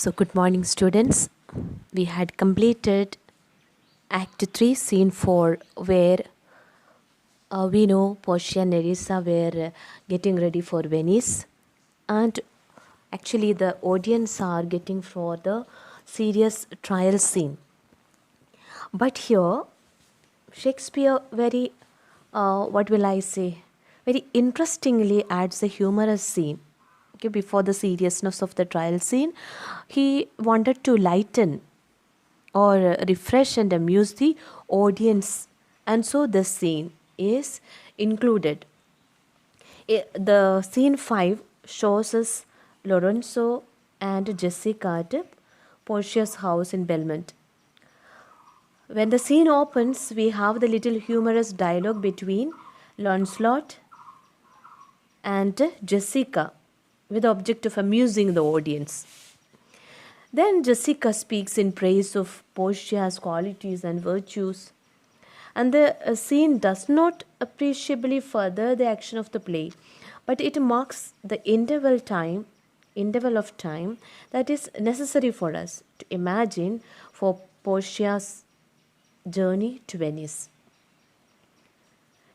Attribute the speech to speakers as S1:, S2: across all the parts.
S1: So, good morning, students. We had completed Act 3, Scene 4, where we know Portia and Nerissa were getting ready for Venice, and actually, the audience are getting for the serious trial scene. But here, Shakespeare very, what will I say, very interestingly adds a humorous scene. Okay, before the seriousness of the trial scene, he wanted to lighten or refresh and amuse the audience, and so the scene is included. The scene 5 shows us Lorenzo and Jessica at Portia's house in Belmont. When the scene opens, we have the little humorous dialogue between Lancelot and Jessica with the object of amusing the audience. Then Jessica speaks in praise of Portia's qualities and virtues, and the scene does not appreciably further the action of the play, but it marks the interval of time that is necessary for us to imagine for Portia's journey to Venice.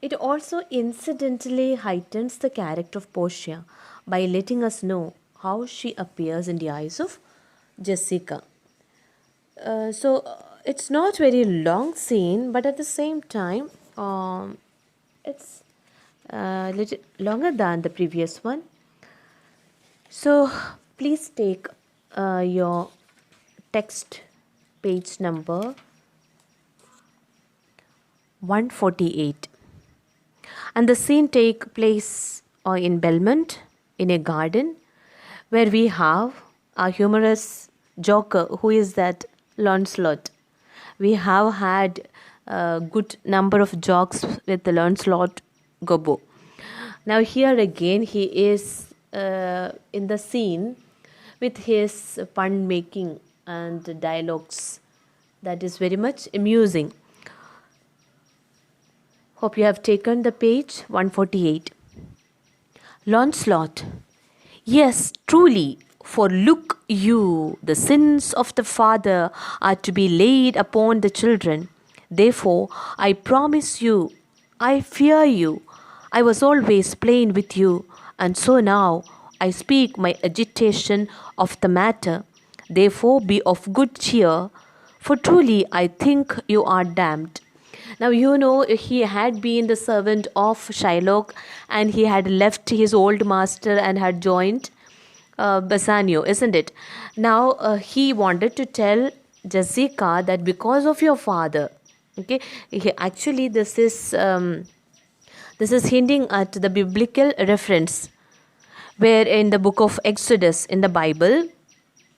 S1: It also incidentally heightens the character of Portia by letting us know how she appears in the eyes of Jessica. It's not very long scene, but at the same time, it's a little longer than the previous one. So please take your text page number 148, and the scene take place in Belmont in a garden where we have a humorous joker who is that Lancelot. We have had a good number of jokes with the Lancelot Gobbo. Now here again he is in the scene with his pun making and dialogues that is very much amusing. Hope you have taken the page 148. Lancelot. Yes, truly, for look you, the sins of the father are to be laid upon the children. Therefore, I promise you, I fear you. I was always plain with you, and so now I speak my agitation of the matter. Therefore, be of good cheer, for truly I think you are damned. Now, you know, he had been the servant of Shylock, and he had left his old master and had joined Bassanio, isn't it? Now, he wanted to tell Jessica that because of your father, okay, actually this is hinting at the biblical reference where in the book of Exodus in the Bible,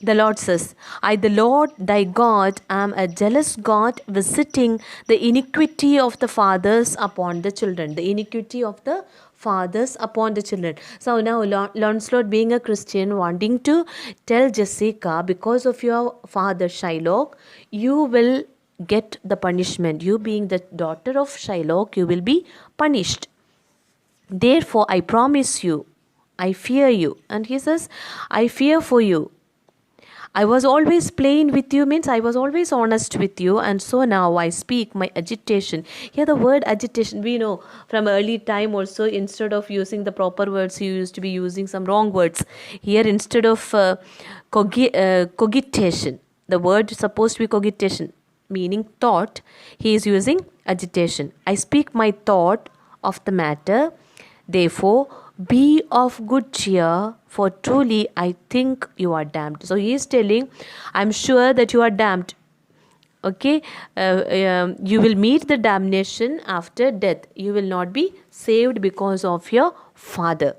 S1: the Lord says, I, the Lord thy God, am a jealous God, visiting the iniquity of the fathers upon the children. The iniquity of the fathers upon the children. So now Lancelot, being a Christian, wanting to tell Jessica, because of your father Shylock, you will get the punishment. You being the daughter of Shylock, you will be punished. Therefore, I promise you, I fear you. And he says, I fear for you. I was always plain with you means I was always honest with you, and so now I speak my agitation. Here the word agitation, we know from early time also, instead of using the proper words, you used to be using some wrong words. Here instead of cogitation, the word is supposed to be cogitation, meaning thought, he is using agitation. I speak my thought of the matter, therefore be of good cheer, for truly I think you are damned. So he is telling, I'm sure that you are damned. Okay, you will meet the damnation after death. You will not be saved because of your father.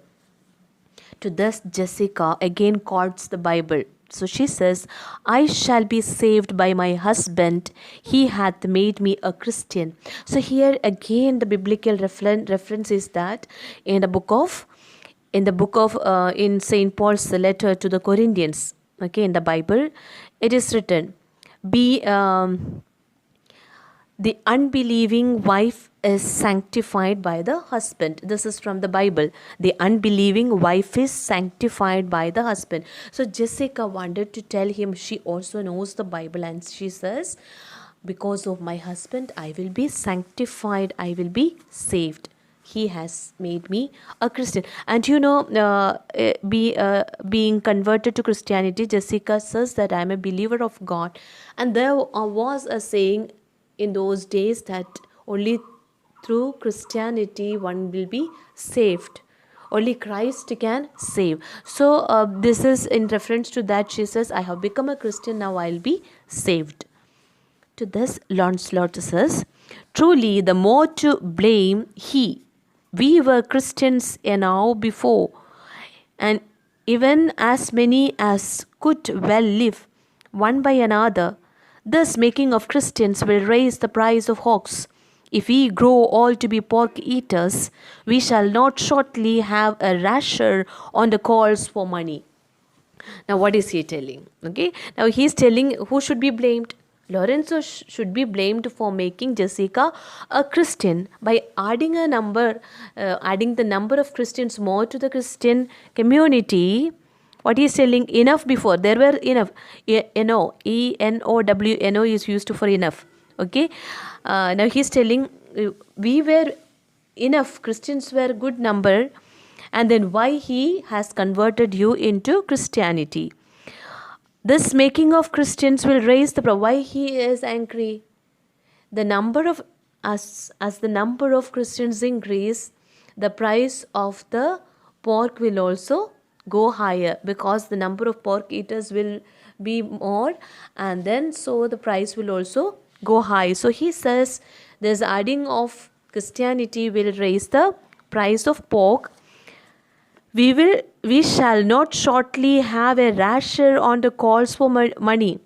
S1: To this, Jessica again quotes the Bible. So she says, I shall be saved by my husband. He hath made me a Christian. So here again the biblical reference is that in St. Paul's letter to the Corinthians, okay, in the Bible, it is written, be the unbelieving wife is sanctified by the husband. This is from the Bible. The unbelieving wife is sanctified by the husband. So Jessica wanted to tell him she also knows the Bible, and she says, because of my husband, I will be sanctified, I will be saved. He has made me a Christian. And being converted to Christianity, Jessica says that I am a believer of God. And there was a saying in those days that only through Christianity one will be saved. Only Christ can save. So this is in reference to that. She says, I have become a Christian, now I'll be saved. To this, Lancelot says, truly the more to blame he. We were Christians enow before, and even as many as could well live one by another. Thus making of Christians will raise the price of hogs. If we grow all to be pork eaters, we shall not shortly have a rasher on the calls for money. Now what is he telling? Okay, now he is telling who should be blamed. Lorenzo should be blamed for making Jessica a Christian by adding a number, adding the number of Christians more to the Christian community. What he is telling, enough before, there were enough. Enough is used for enough. Okay, now he is telling we were enough, Christians were good number, and then why he has converted you into Christianity. This making of Christians will raise the why he is angry. The number of as the number of Christians increase, the price of the pork will also go higher, because the number of pork eaters will be more, and then so the price will also go high. So he says this adding of Christianity will raise the price of pork. We shall not shortly have a rasher on the calls for money.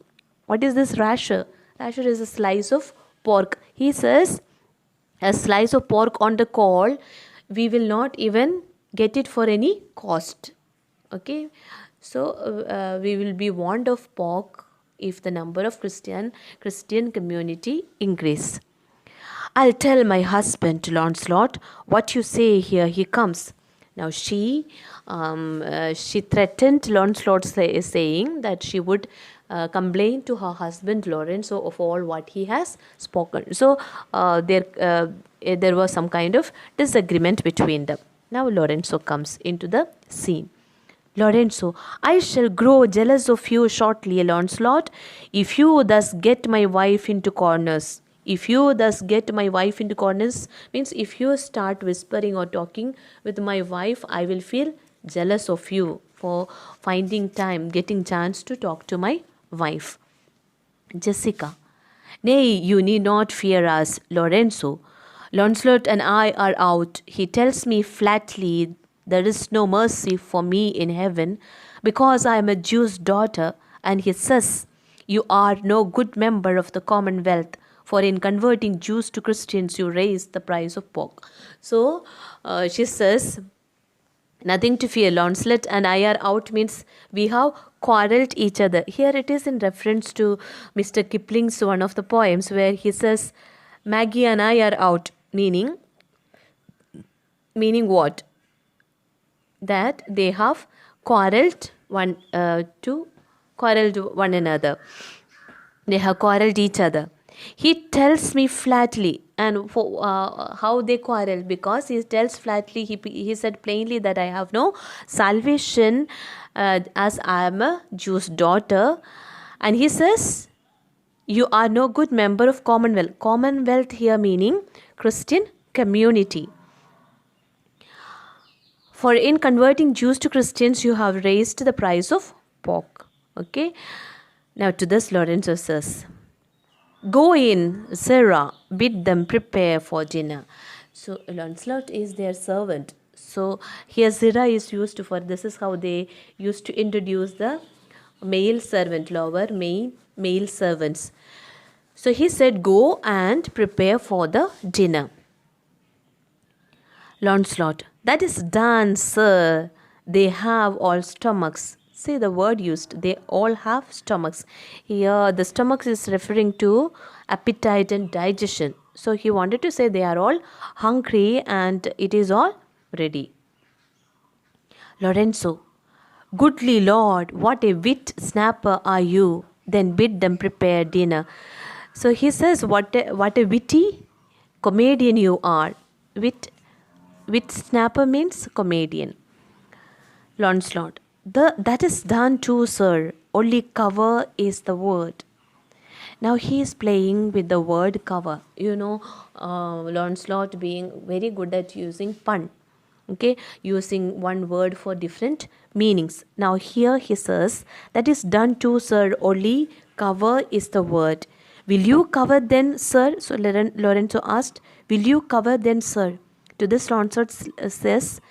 S1: What is this rasher? Rasher is a slice of pork. He says a slice of pork on the call, we will not even get it for any cost. Okay, so we will be warned of pork if the number of Christian community increase. I'll tell my husband, Lancelot, what you say. Here he comes. Now she threatened Lancelot, saying that she would complain to her husband Lorenzo of all what he has spoken. So there was some kind of disagreement between them. Now Lorenzo comes into the scene. Lorenzo, I shall grow jealous of you shortly, Lancelot, if you thus get my wife into corners. If you thus get my wife into corners means if you start whispering or talking with my wife, I will feel jealous of you for finding time, getting chance to talk to my wife. Jessica, nay, you need not fear us, Lorenzo. Lancelot and I are out. He tells me flatly there is no mercy for me in heaven because I am a Jew's daughter, and he says you are no good member of the commonwealth. For in converting Jews to Christians, you raise the price of pork. So she says, nothing to fear. Lancelot and I are out means we have quarreled each other. Here it is in reference to Mr. Kipling's one of the poems where he says, Maggie and I are out. Meaning what? That they have quarreled one another. They have quarreled each other. He tells me flatly, and for how they quarrel, because he tells flatly, he said plainly that I have no salvation as I am a Jew's daughter, and he says you are no good member of commonwealth. Commonwealth here meaning Christian community. For in converting Jews to Christians, you have raised the price of pork. Okay. Now to this Lorenzo says, go in, Sarah, bid them prepare for dinner. So Lancelot is their servant. So here Zira is used for, this is how they used to introduce the male servant, lower male servants. So he said, go and prepare for the dinner. Lancelot, that is done, sir. They have all stomachs. See the word used, they all have stomachs. Here the stomachs is referring to appetite and digestion. So he wanted to say they are all hungry and it is all ready. Lorenzo, goodly Lord, what a wit snapper are you! Then bid them prepare dinner. So he says, what a witty comedian you are. Wit snapper means comedian. Launcelot, that is done too, sir. Only cover is the word. Now he is playing with the word cover. Launcelot being very good at using pun. Okay, using one word for different meanings. Now here he says, that is done too, sir. Only cover is the word. Will you cover then, sir? So Lorenzo asked, will you cover then, sir? To this Launcelot says,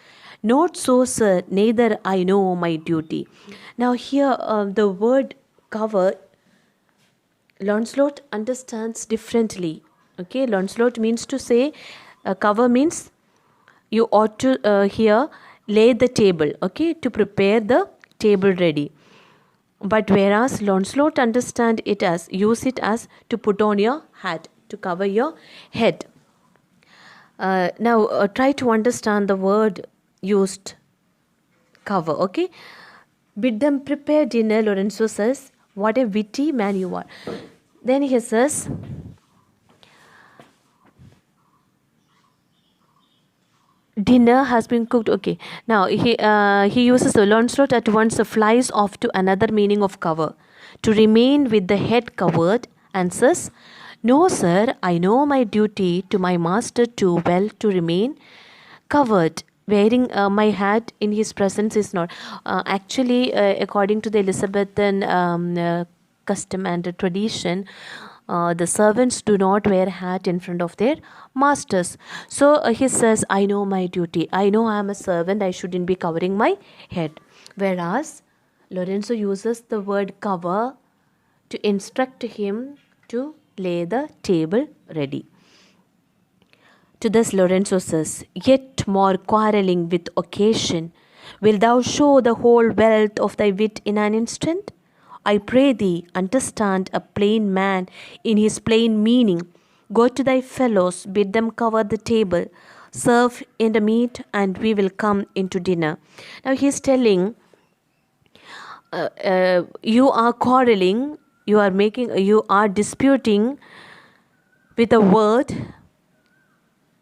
S1: not so, sir. Neither I know my duty. Now here the word cover Launcelot understands differently. Okay, Launcelot means to say, cover means you ought to here lay the table, okay, to prepare the table ready. But whereas Launcelot use it as to put on your hat, to cover your head. Now try to understand the word used, cover, okay. Bid them prepare dinner, Lorenzo says. What a witty man you are. Then he says, dinner has been cooked. Okay. Now he uses the Launcelot at once flies off to another meaning of cover. To remain with the head covered, and says, no, sir, I know my duty to my master too well to remain covered. Wearing my hat in his presence is not. Actually, according to the Elizabethan custom and tradition, the servants do not wear hat in front of their masters. So he says, I know my duty. I know I am a servant. I shouldn't be covering my head. Whereas Lorenzo uses the word cover to instruct him to lay the table ready. To this Lorenzo says, yet more quarrelling with occasion, wilt thou show the whole wealth of thy wit in an instant? I pray thee, understand a plain man in his plain meaning. Go to thy fellows, bid them cover the table, serve in the meat, and we will come into dinner. Now he is telling, you are quarreling, you are disputing with a word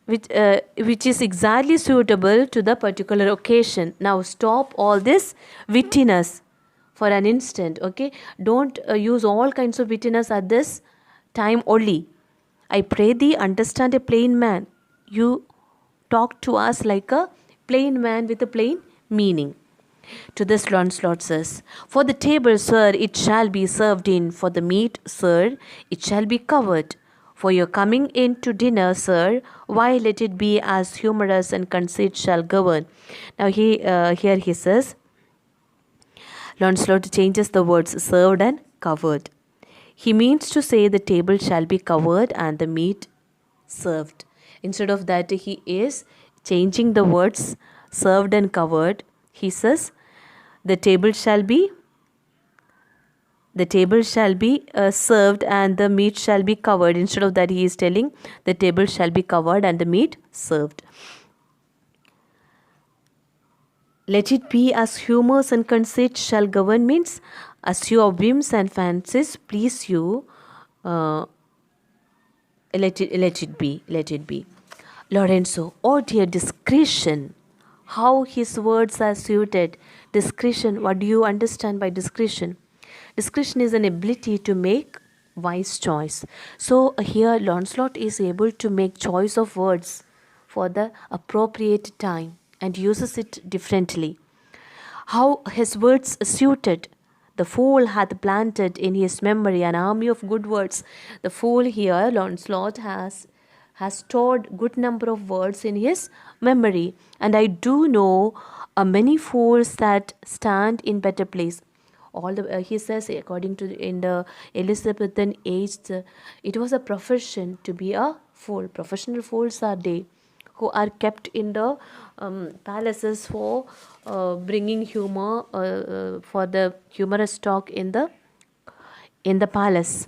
S1: which is exactly suitable to the particular occasion. Now stop all this wittiness for an instant, okay? Don't use all kinds of wittiness at this time only. I pray thee, understand a plain man. You talk to us like a plain man with a plain meaning. To this Launcelot says, for the table, sir, it shall be served in. For the meat, sir, it shall be covered. For your coming in to dinner, sir, why let it be as humorous and conceit shall govern. Now here he says, Launcelot changes the words served and covered. He means to say the table shall be covered and the meat served. Instead of that, he is changing the words served and covered. He says, the table shall be served and the meat shall be covered. Instead of that, he is telling the table shall be covered and the meat served. Let it be as humors and conceit shall govern means as your whims and fancies please you. Let it be. Lorenzo, oh dear discretion, how his words are suited. Discretion, what do you understand by discretion? Discretion is an ability to make wise choice. So here Launcelot is able to make choice of words for the appropriate time and uses it differently. How his words suited. The fool hath planted in his memory an army of good words. The fool here, Launcelot, has stored good number of words in his memory. And I do know many fools that stand in better place. He says, according to in the Elizabethan age, it was a profession to be a fool. Professional fools are they who are kept in the palaces for bringing humor, for the humorous talk in the palace.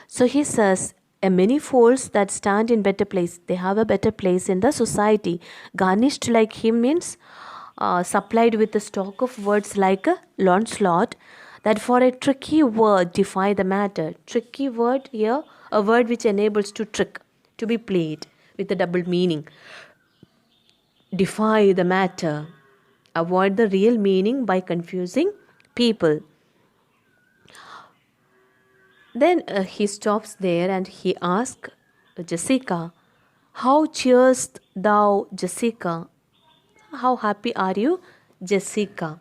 S1: So he says, many fools that stand in better place. They have a better place in the society. Garnished like him means supplied with a stock of words like a Launcelot, that for a tricky word defy the matter. Tricky word here, a word which enables to trick, to be played with a double meaning. Defy the matter. Avoid the real meaning by confusing people. Then he stops there and he asks Jessica, how cheerest thou, Jessica? How happy are you, Jessica?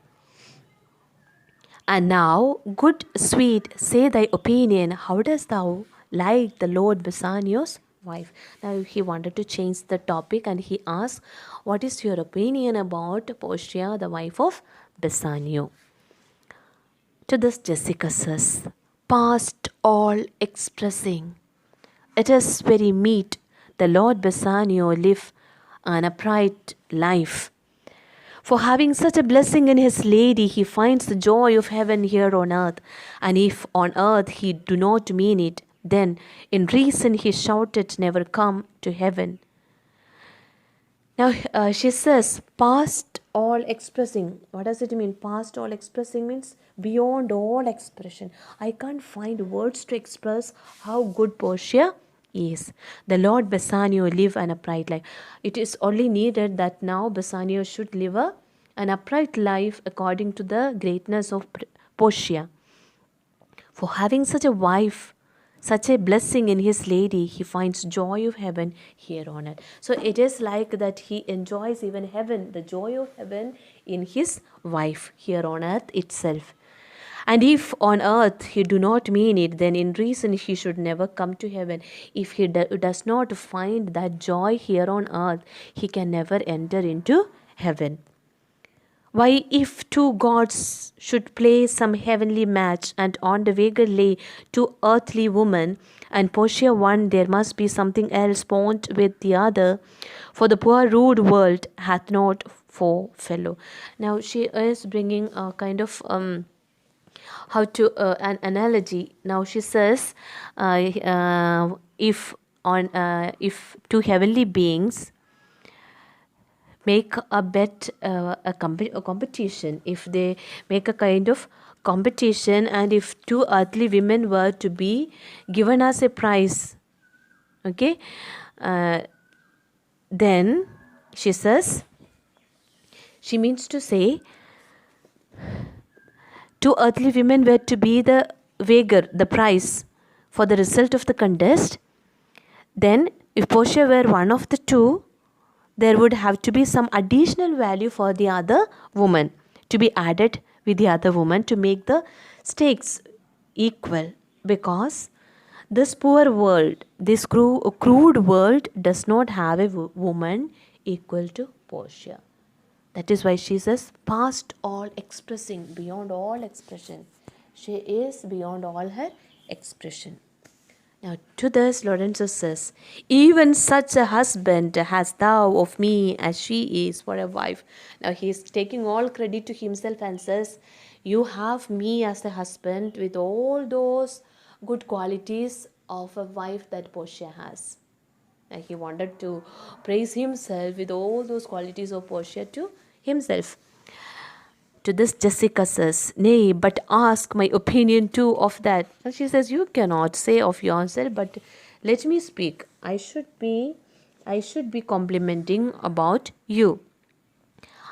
S1: And now, good sweet, say thy opinion. How dost thou like the Lord Bassanio's wife? Now he wanted to change the topic and he asked, what is your opinion about Portia, the wife of Bassanio? To this Jessica says, past all expressing. It is very meet the Lord Bassanio live an upright life. For having such a blessing in his lady, he finds the joy of heaven here on earth. And if on earth he do not mean it, then in reason he shouted never come to heaven. Now she says, past all expressing. What does it mean? Past all expressing means beyond all expression. I can't find words to express how good Portia is. The Lord Bassanio live an upright life. It is only needed that now Bassanio should live an upright life according to the greatness of Portia. For having such a wife, such a blessing in his lady, he finds joy of heaven here on earth. So it is like that he enjoys even heaven, the joy of heaven in his wife here on earth itself. And if on earth he do not mean it, then in reason he should never come to heaven. If he does not find that joy here on earth, he can never enter into heaven. Why, if two gods should play some heavenly match, and on the wager lay two earthly women, and Portia one, there must be something else bond with the other, for the poor rude world hath not foe fellow. Now she is bringing a kind of how to an analogy. Now she says, if two heavenly beings make a bet, a competition, if they make a kind of competition, and if two earthly women were to be given as a prize, okay, then she says, she means to say, two earthly women were to be the wager, the prize for the result of the contest. Then if Portia were one of the two, there would have to be some additional value for the other woman to be added with the other woman to make the stakes equal, because this poor world, this crude world does not have a woman equal to Portia. That is why she says, past all expressing, beyond all expression. She is beyond all her expression. Now to this Lorenzo says, even such a husband hast thou of me as she is for a wife. Now he is taking all credit to himself and says, you have me as a husband with all those good qualities of a wife that Portia has. Now he wanted to praise himself with all those qualities of Portia to himself. To this Jessica says, nay, but ask my opinion too of that. And she says, you cannot say of yourself, but let me speak. I should be complimenting about you.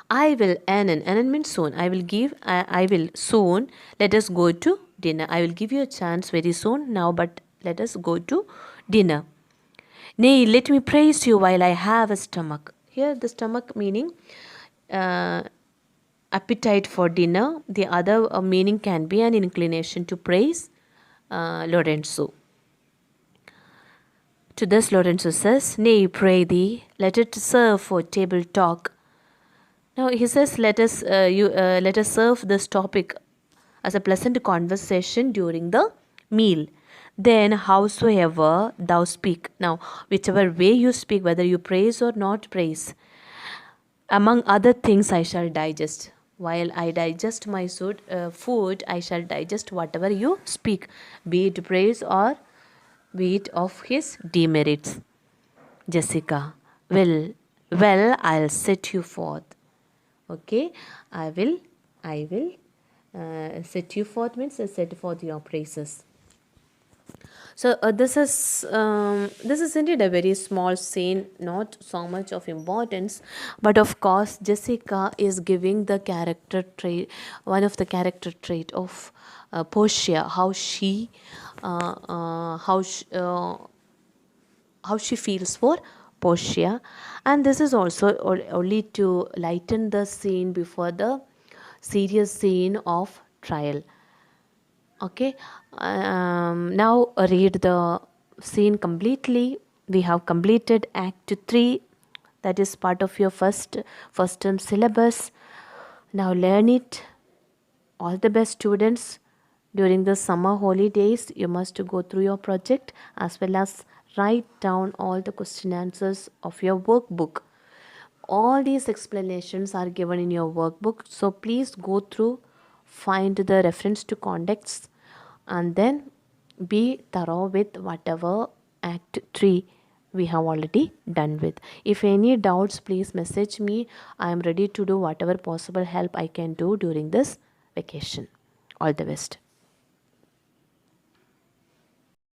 S1: I will earn means soon. I will soon. Let us go to dinner. I will give you a chance very soon now, but let us go to dinner. Nay, let me praise you while I have a stomach. Here the stomach meaning appetite for dinner. The other meaning can be an inclination to praise Lorenzo. To this Lorenzo says, nay, pray thee, let it serve for table talk. Now he says, let us serve this topic as a pleasant conversation during the meal. Then howsoever thou speak. Now whichever way you speak, whether you praise or not praise, among other things I shall digest. While I digest my food, I shall digest whatever you speak, be it praise or weight of his demerits. Jessica, I'll set you forth. Okay, I will set you forth means set forth your praises. So this is indeed a very small scene, not so much of importance, but of course Jessica is giving the character trait, one of the character trait of Portia, how she, how she feels for Portia, and this is also only to lighten the scene before the serious scene of trial. Okay, now read the scene completely. We have completed Act 3, that is part of your first term syllabus. Now learn it. All the best, students. During the summer holidays, you must go through your project as well as write down all the question answers of your workbook. All these explanations are given in your workbook, so please go through, find the reference to context, and then be thorough with whatever Act 3 we have already done with. If any doubts, please message me. I am ready to do whatever possible help I can do during this vacation. All the best.